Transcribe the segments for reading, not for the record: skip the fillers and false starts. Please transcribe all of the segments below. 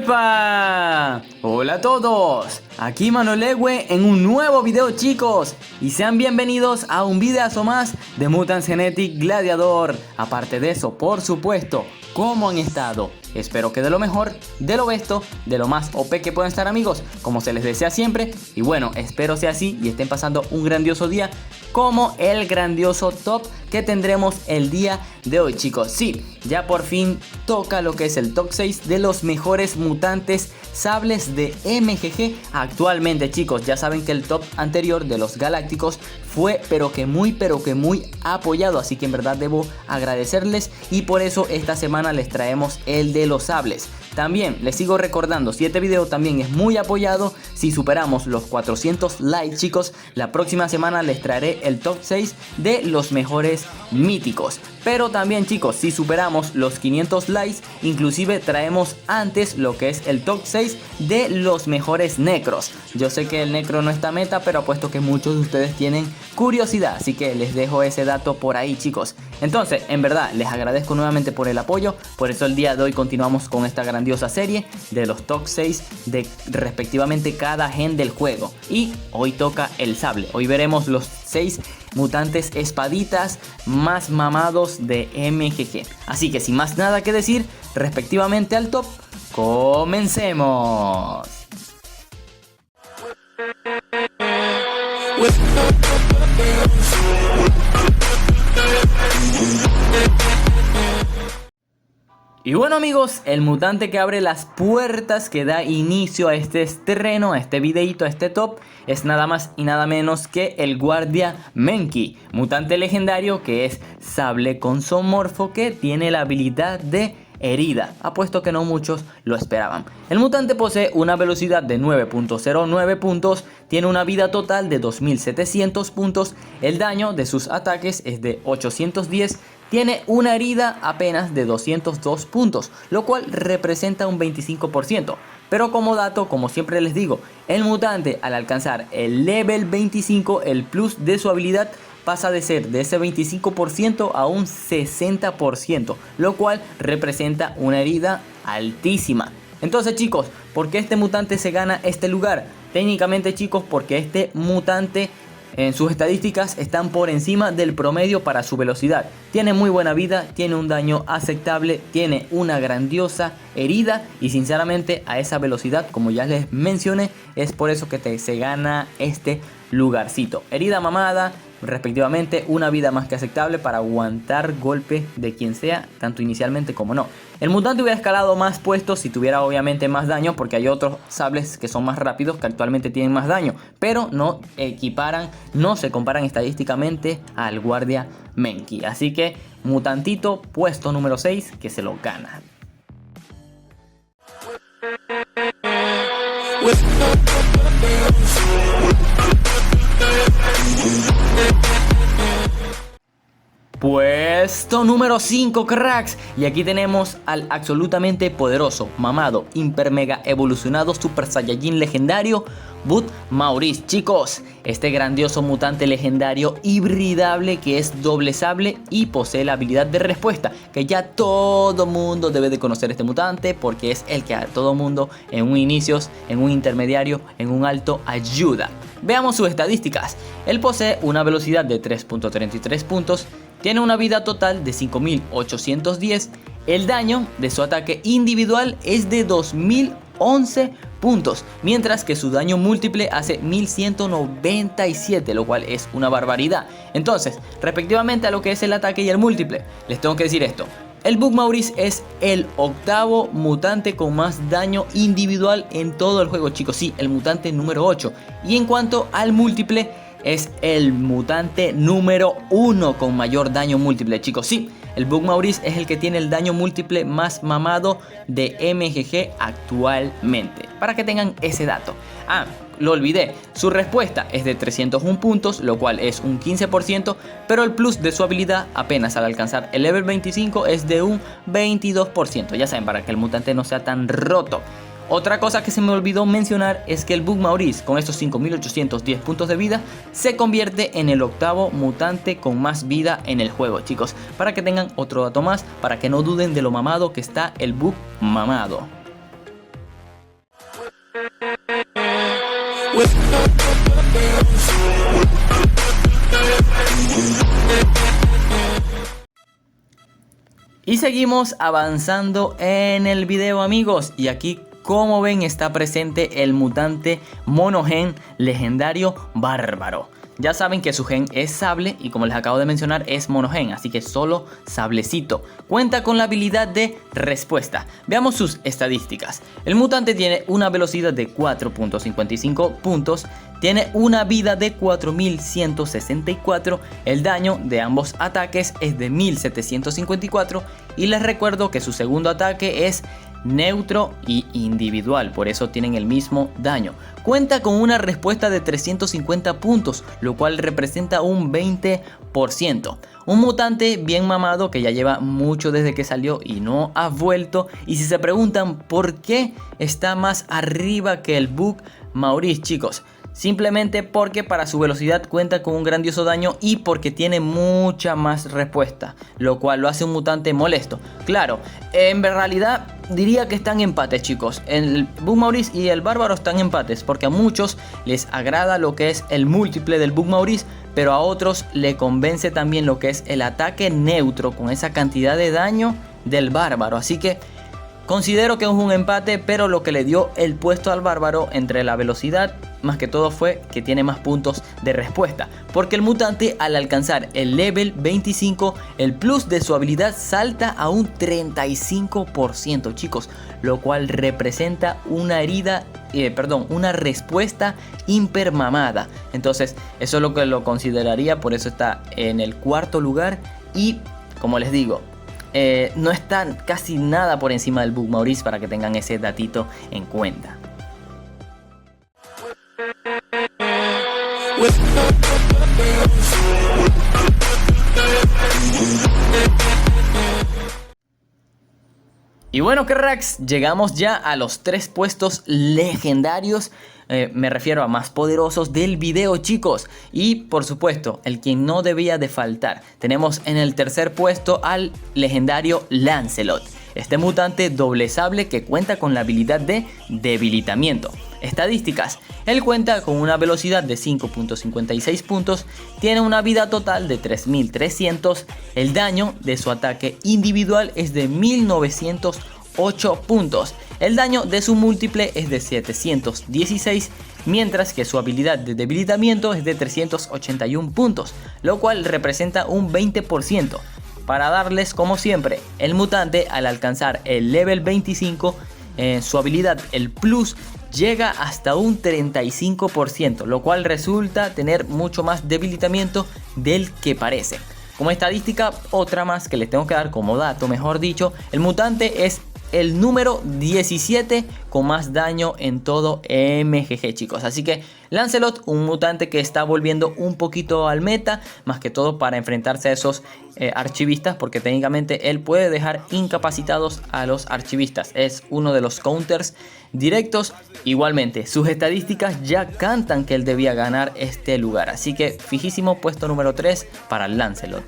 ¡Epa! Hola a todos, aquí Manolegue en un nuevo video, chicos, y sean bienvenidos a un videazo más de Mutant Genetic Gladiador. Aparte de eso, por supuesto, ¿cómo han estado? Espero que de lo mejor, de lo besto, de lo más OP que puedan estar, amigos, como se les desea siempre. Y bueno, espero sea así y estén pasando un grandioso día, como el grandioso top que tendremos el día de hoy, chicos. Sí, ya por fin toca lo que es el top 6 de los mejores mutantes sables de MGG actualmente, chicos. Ya saben que el top anterior de los galácticos fue pero que muy apoyado, así que en verdad debo agradecerles, y por eso esta semana les traemos el de los sables. También les sigo recordando, si este video también es muy apoyado, si superamos los 400 likes, chicos, la próxima semana les traeré el top 6 de los mejores míticos. Pero también, chicos, si superamos los 500 likes, inclusive traemos antes lo que es el top 6 de los mejores necros. Yo sé que el necro no está meta, pero apuesto que muchos de ustedes tienen curiosidad, así que les dejo ese dato por ahí, chicos. Entonces, en verdad, les agradezco nuevamente por el apoyo. Por eso el día de hoy continuamos con esta grandiosa serie de los top 6 de respectivamente cada gen del juego. Y hoy toca el sable. Hoy veremos los 6 mutantes espaditas más mamados de MGG. Así que sin más nada que decir respectivamente al top, comencemos. Y bueno, amigos, el mutante que abre las puertas, que da inicio a este estreno, a este videito, a este top, es nada más y nada menos que el Guardia Menki, mutante legendario que es sable con zoomorfo, que tiene la habilidad de herida. Apuesto que no muchos lo esperaban. El mutante posee una velocidad de 9.09 puntos, tiene una vida total de 2700 puntos, el daño de sus ataques es de 810, tiene una herida apenas de 202 puntos, lo cual representa un 25%. Pero como dato, como siempre les digo, el mutante al alcanzar el level 25, el plus de su habilidad pasa de ser de ese 25% a un 60%, lo cual representa una herida altísima. Entonces, chicos, ¿por qué este mutante se gana este lugar? Técnicamente, chicos, porque este mutante en sus estadísticas están por encima del promedio para su velocidad. Tiene muy buena vida, tiene un daño aceptable, tiene una grandiosa herida y sinceramente a esa velocidad, como ya les mencioné, es por eso que se gana este lugarcito. Herida mamada, respectivamente, una vida más que aceptable para aguantar golpe de quien sea, tanto inicialmente como no. El mutante hubiera escalado más puestos si tuviera obviamente más daño, porque hay otros sables que son más rápidos que actualmente tienen más daño, pero no equiparan, no se comparan estadísticamente al Guardia Menki. Así que mutantito puesto número 6 que se lo gana. Puesto número 5, cracks, y aquí tenemos al absolutamente poderoso, mamado, hiper mega evolucionado Super Saiyajin legendario Boot Maurice. Chicos, este grandioso mutante legendario hibridable que es doble sable y posee la habilidad de respuesta, que ya todo mundo debe de conocer este mutante porque es el que a todo mundo en un inicio, en un intermediario, en un alto ayuda. Veamos sus estadísticas. Él posee una velocidad de 3.33 puntos, tiene una vida total de 5810, el daño de su ataque individual es de 2011 puntos, mientras que su daño múltiple hace 1197, lo cual es una barbaridad. Entonces, respectivamente a lo que es el ataque y el múltiple, les tengo que decir esto. El Boot Maurice es el octavo mutante con más daño individual en todo el juego, chicos. Sí, el mutante número 8. Y en cuanto al múltiple, es el mutante número 1 con mayor daño múltiple, chicos. Sí, el Boot Maurice es el que tiene el daño múltiple más mamado de MGG actualmente, para que tengan ese dato. Lo olvidé, su respuesta es de 301 puntos, lo cual es un 15%, pero el plus de su habilidad apenas al alcanzar el level 25 es de un 22%, ya saben, para que el mutante no sea tan roto. Otra cosa que se me olvidó mencionar es que el Boot Maurice, con estos 5810 puntos de vida, se convierte en el octavo mutante con más vida en el juego, chicos. Para que tengan otro dato más, para que no duden de lo mamado que está el Boot mamado. Y seguimos avanzando en el video, amigos, y aquí, como ven, está presente el mutante monogen legendario bárbaro. Ya saben que su gen es sable y, como les acabo de mencionar, es monogen, así que solo sablecito. Cuenta con la habilidad de respuesta. Veamos sus estadísticas. El mutante tiene una velocidad de 4.55 puntos, tiene una vida de 4164, el daño de ambos ataques es de 1754 y les recuerdo que su segundo ataque es neutro y individual, por eso tienen el mismo daño. Cuenta con una respuesta de 350 puntos, lo cual representa un 20%. Un mutante bien mamado que ya lleva mucho desde que salió y no ha vuelto. Y si se preguntan por qué está más arriba que el Bug Maurice, chicos, simplemente porque para su velocidad cuenta con un grandioso daño y porque tiene mucha más respuesta, lo cual lo hace un mutante molesto. Claro, en realidad diría que están en empate, chicos. El Bug Maurice y el Bárbaro están en empates porque a muchos les agrada lo que es el múltiple del Bug Maurice, pero a otros le convence también lo que es el ataque neutro con esa cantidad de daño del Bárbaro. Así que considero que es un empate, pero lo que le dio el puesto al Bárbaro entre la velocidad más que todo fue que tiene más puntos de respuesta, porque el mutante al alcanzar el level 25 el plus de su habilidad salta a un 35%, chicos, lo cual representa una una respuesta hipermamada. Entonces eso es lo que lo consideraría, por eso está en el cuarto lugar y, como les digo, no está casi nada por encima del Bug Maurice, para que tengan ese datito en cuenta. Y bueno, cracks, llegamos ya a los 3 puestos legendarios, me refiero a más poderosos del video, chicos. Y por supuesto, el que no debía de faltar, tenemos en el tercer puesto al legendario Lancelot. Este mutante doble sable que cuenta con la habilidad de debilitamiento. Estadísticas: él cuenta con una velocidad de 5.56 puntos, tiene una vida total de 3300, el daño de su ataque individual es de 1908 puntos, el daño de su múltiple es de 716, mientras que su habilidad de debilitamiento es de 381 puntos, lo cual representa un 20%. Para darles, como siempre, el mutante al alcanzar el level 25, su habilidad, el plus, llega hasta un 35%, lo cual resulta tener mucho más debilitamiento del que parece. Como estadística, otra más que les tengo que dar como dato, mejor dicho, el mutante es el número 17 con más daño en todo MGG, chicos. Así que Lancelot, un mutante que está volviendo un poquito al meta, más que todo para enfrentarse a esos archivistas, porque técnicamente él puede dejar incapacitados a los archivistas. Es uno de los counters directos. Igualmente, sus estadísticas ya cantan que él debía ganar este lugar. Así que fijísimo puesto número 3 para Lancelot.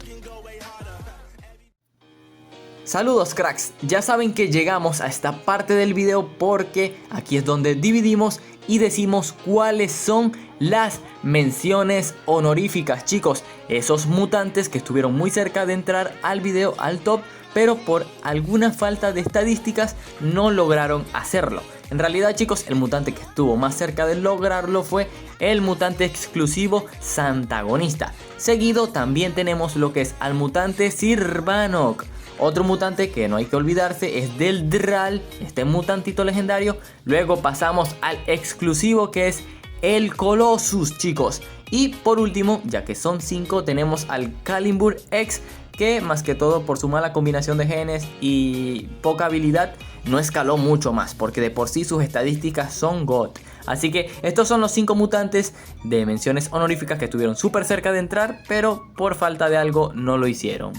Saludos, cracks, ya saben que llegamos a esta parte del video porque aquí es donde dividimos y decimos cuáles son las menciones honoríficas, chicos. Esos mutantes que estuvieron muy cerca de entrar al video, al top, pero por alguna falta de estadísticas no lograron hacerlo. En realidad, chicos, el mutante que estuvo más cerca de lograrlo fue el mutante exclusivo Santagonista. Seguido también tenemos lo que es al mutante Sirvanok. Otro mutante que no hay que olvidarse es del Dral, este mutantito legendario. Luego pasamos al exclusivo que es el Colossus, chicos. Y por último, ya que son 5, tenemos al Calimbur X, que más que todo por su mala combinación de genes y poca habilidad no escaló mucho más, porque de por sí sus estadísticas son God. Así que estos son los 5 mutantes de menciones honoríficas que estuvieron súper cerca de entrar, pero por falta de algo no lo hicieron.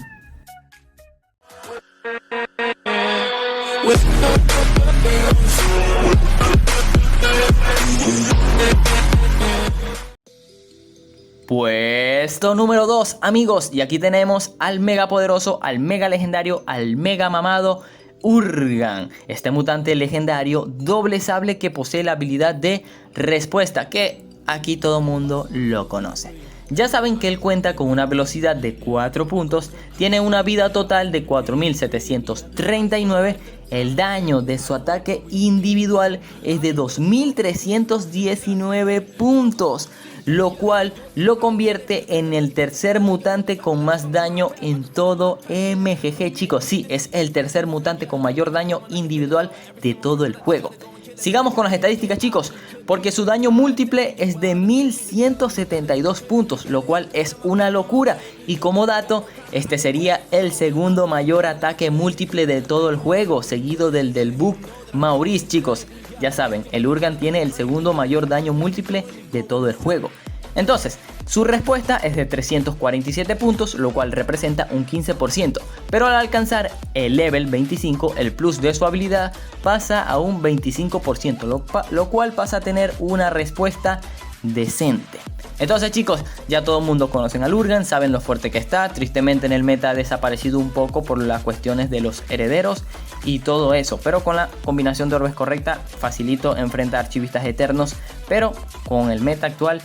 Puesto número 2, amigos, y aquí tenemos al mega poderoso, al mega legendario, al mega mamado, Urgan, este mutante legendario doble sable que posee la habilidad de respuesta, que aquí todo mundo lo conoce. Ya saben que él cuenta con una velocidad de 4 puntos, tiene una vida total de 4739, el daño de su ataque individual es de 2319 puntos, lo cual lo convierte en el tercer mutante con más daño en todo MGG, chicos. Sí, es el tercer mutante con mayor daño individual de todo el juego. Sigamos con las estadísticas, chicos, porque su daño múltiple es de 1172 puntos, lo cual es una locura. Y como dato, este sería el segundo mayor ataque múltiple de todo el juego, seguido del Bug Maurice, chicos. Ya saben, el Urgan tiene el segundo mayor daño múltiple de todo el juego. Entonces, su respuesta es de 347 puntos, lo cual representa un 15%, pero al alcanzar el level 25, el plus de su habilidad pasa a un 25%, lo cual pasa a tener una respuesta decente. Entonces, chicos, ya todo el mundo conocen al Urgan, saben lo fuerte que está. Tristemente en el meta ha desaparecido un poco por las cuestiones de los herederos y todo eso, pero con la combinación de orbes correcta facilito enfrentar archivistas eternos, pero con el meta actual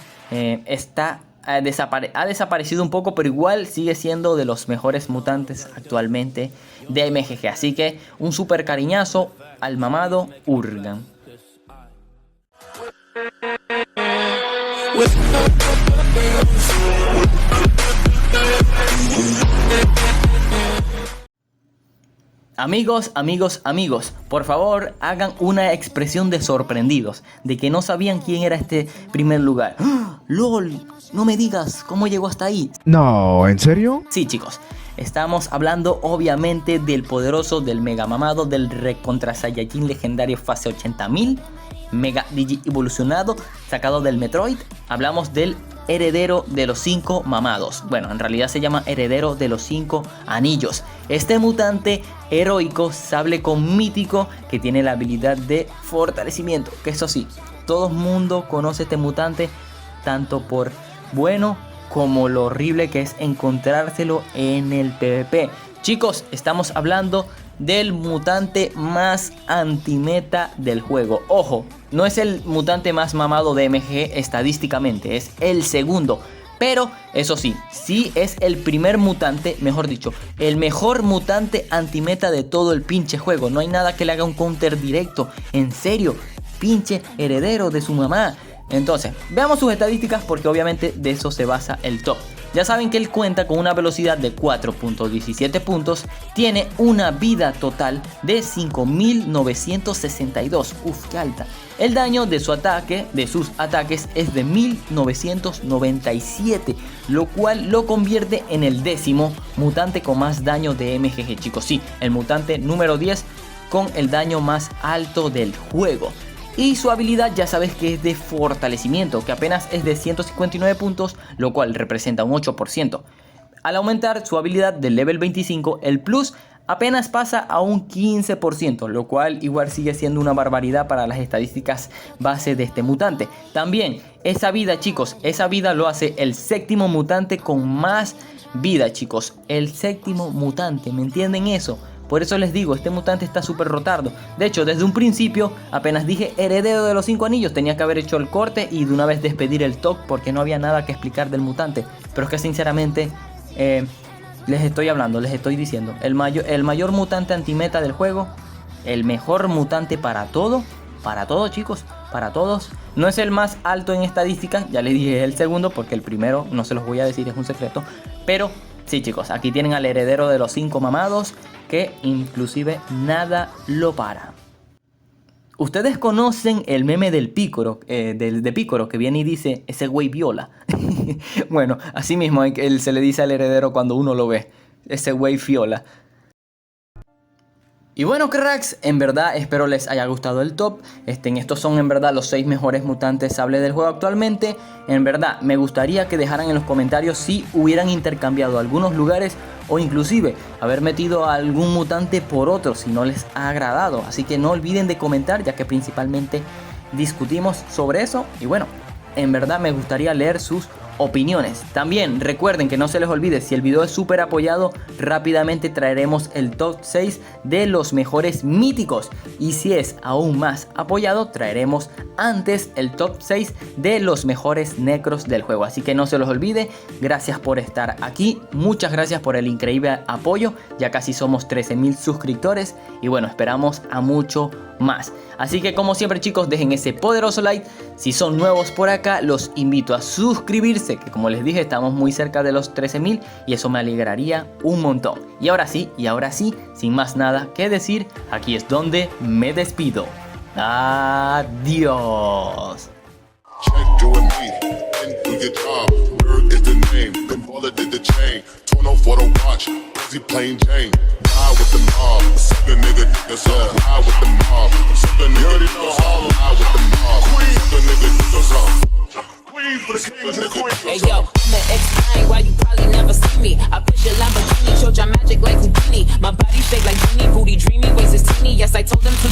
ha desaparecido un poco, pero igual sigue siendo de los mejores mutantes actualmente de MGG. Así que un super cariñazo al mamado Urgan. Amigos, por favor hagan una expresión de sorprendidos, de que no sabían quién era este primer lugar. ¡Ah! ¡Lol! No me digas cómo llegó hasta ahí. No, ¿en serio? Sí, chicos, estamos hablando obviamente del poderoso, del mega mamado, del recontra Saiyajin legendario fase 80.000, mega digi evolucionado, sacado del Metroid. Hablamos del heredero de los 5 mamados. Bueno, en realidad se llama heredero de los 5 anillos. Este mutante heroico, sable con mítico, que tiene la habilidad de fortalecimiento. Que eso sí, todo el mundo conoce este mutante, tanto por bueno como lo horrible que es encontrárselo en el PvP. Chicos, estamos hablando del mutante más antimeta del juego. Ojo, no es el mutante más mamado de MG estadísticamente, es el segundo. Pero eso sí, sí es el primer mutante, mejor dicho, el mejor mutante antimeta de todo el pinche juego. No hay nada que le haga un counter directo. En serio, pinche heredero de su mamá. Entonces, veamos sus estadísticas porque obviamente de eso se basa el top. Ya saben que él cuenta con una velocidad de 4.17 puntos, tiene una vida total de 5.962, uff, qué alta. El daño de su ataque, de sus ataques, es de 1.997, lo cual lo convierte en el décimo mutante con más daño de MGG, chicos. Sí, el mutante número 10 con el daño más alto del juego. Y su habilidad ya sabes que es de fortalecimiento, que apenas es de 159 puntos, lo cual representa un 8%. Al aumentar su habilidad del level 25, el plus apenas pasa a un 15%, lo cual igual sigue siendo una barbaridad para las estadísticas base de este mutante. También esa vida, chicos, esa vida lo hace el séptimo mutante con más vida, chicos. El séptimo mutante, ¿me entienden eso? Por eso les digo, este mutante está súper rotardo. De hecho, desde un principio, apenas dije heredero de los 5 anillos, tenía que haber hecho el corte y de una vez despedir el top porque no había nada que explicar del mutante. Pero es que sinceramente, les estoy hablando, les estoy diciendo, el mayor mutante antimeta del juego, el mejor mutante para todo, chicos, para todos. No es el más alto en estadísticas, ya les dije el segundo porque el primero no se los voy a decir, es un secreto. Pero sí, chicos, aquí tienen al heredero de los 5 mamados, que inclusive nada lo para. Ustedes conocen el meme del Pícoro, de Pícoro, que viene y dice, ese güey viola. Bueno, así mismo él se le dice al heredero cuando uno lo ve, ese güey viola. Y bueno, cracks, en verdad espero les haya gustado el top. Estos son en verdad los 6 mejores mutantes sable del juego actualmente. En verdad me gustaría que dejaran en los comentarios si hubieran intercambiado algunos lugares o inclusive haber metido a algún mutante por otro si no les ha agradado. Así que no olviden de comentar, ya que principalmente discutimos sobre eso. Y bueno, en verdad me gustaría leer sus opiniones. También recuerden que no se les olvide, si el video es súper apoyado, rápidamente traeremos el top 6 de los mejores míticos, y si es aún más apoyado, traeremos antes el top 6 de los mejores necros del juego. Así que no se los olvide. Gracias por estar aquí, muchas gracias por el increíble apoyo, ya casi somos 13.000 suscriptores y bueno, esperamos a mucho más. Así que como siempre chicos, dejen ese poderoso like. Si son nuevos por acá, los invito a suscribirse, que como les dije, estamos muy cerca de los 13.000 y eso me alegraría un montón. Y ahora sí, sin más nada que decir, aquí es donde me despido. Adiós. Plain Jane, ride with the mob. Suck a nigga, that's up. Ride with the mob. Suck a nigga, that's up. Ride with the mob. Suck a nigga, that's up. Hey yo, I'ma explain why you probably never see me. I push your Lamborghini, showed your magic like Houdini. My body shaped like genie, booty dreamy, waist is teeny. Yes, I told them to